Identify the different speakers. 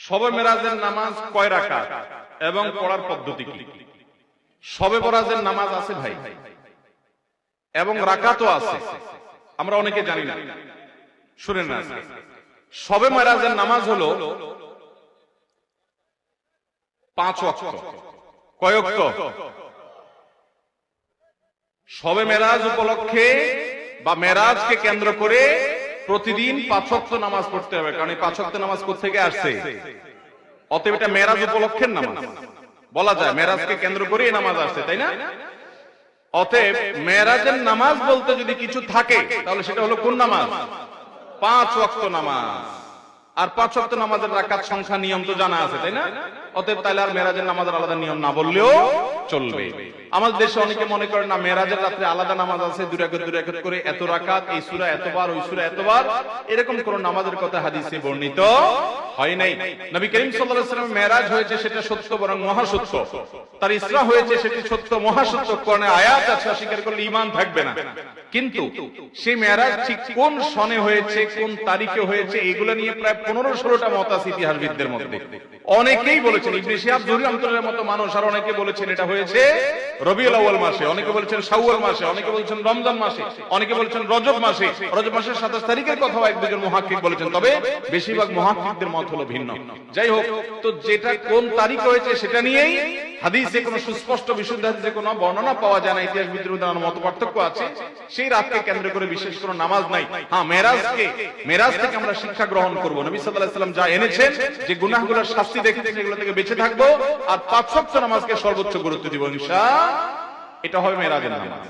Speaker 1: শবে মেরাজের নামাজ কয় রাকাত এবং পড়ার পদ্ধতি কি? শবে মেরাজের নামাজ আছে ভাই, এবং রাকাতও আছে, আমরা অনেকে জানি না। শুনেন না, শবে মেরাজের নামাজ হলো 5 ওয়াক্ত। কয় ওয়াক্ত? শবে মেরাজ উপলক্ষে বা মেরাজকে কেন্দ্র করে প্রতিদিন 5 ওয়াক্ত নামাজ পড়তে হবে, কারণ এই 5 ওয়াক্ত নামাজ কোথা থেকে আসছে? অতএব এটা মেরাজ উপলক্ষের নামাজ বলা যায়, মেরাজকে কেন্দ্র করে এই নামাজ আসছে, তাই না? অতএব মেরাজের নামাজ বলতে যদি কিছু থাকে তাহলে সেটা হলো কোন নামাজ? 5 ওয়াক্ত নামাজ। আর 5 ওয়াক্ত নামাজের রাকাত সংখ্যা নিয়ম তো জানা আছে, তাই না? অতএব তাহলে আর মেরাজের নামাজের আলাদা নিয়ম না বললেও চলবে। আমাদের দেশে অনেকে মনে করেন না, মেরাজের রাতে আলাদা নামাজ আছে, 2 রাকাত করে এত রাকাত, এই সূরা এতবার, ওই সূরা এতবার, এরকম কোন নামাজের কথা হাদিসে বর্ণিত হয় নাই। নবী করিম সাল্লাল্লাহু আলাইহি ওয়াসাল্লাম মেরাজ হয়েছে সেটা সত্য, বরং মহাসত্য। তার ইসরা হয়েছে সেটি সত্য, মহাসত্য। কোরআনে আয়াত আছে, অস্বীকার করলে ঈমান থাকবে না। কিন্তু সেই মেরাজ ঠিক কোন সনে হয়েছে, কোন তারিখে হয়েছে, এগুলো নিয়ে প্রায় 15-16টা মত আছে ইতিহাসবিদদের মধ্যে। অনেকেই বলেছেন, ইবনে শিহাব জুহরি রাহমাতুল্লাহর মতো মানুষ, আর অনেকে বলেছেন এটা হয়েছে রবিউল আউয়াল মাসে, অনেকে বলেছেন শাওয়াল মাসে, অনেকে বলেছেন রমজান মাসে, অনেকে বলেছেন রজব মাসে। রজব মাসের 27 তারিখের কথাও এক দুজন মুহাক্কিক বলেছেন, তবে বেশিরভাগ মুহাক্কিকদের মত হলো ভিন্ন। যাই হোক, তো যেটা কোন তারিখ হয়েছে সেটা নিয়েই হাদিসে কোনো সুস্পষ্ট বিশুদ্ধ হাদিসে কোনো বর্ণনা পাওয়া যায় না। ইতিহাসবিদদের মধ্যে মত পার্থক্য আছে। সেই রাতকে কেন্দ্র করে বিশেষ কোনো নামাজ নাই। হ্যাঁ, মেরাজ থেকে আমরা শিক্ষা গ্রহণ করব। নবী সাল্লাল্লাহু আলাইহি ওয়াসাল্লাম যা এনেছেন, যে গুনাহগুলোর শাস্তি দেখেছি সেগুলো থেকে বেঁচে থাকবো, আর 5 ওয়াক্ত নামাজকে সর্বোচ্চ গুরুত্ব দিব ইনশাআল্লাহ। এটা হবে মেরাজের নামাজ।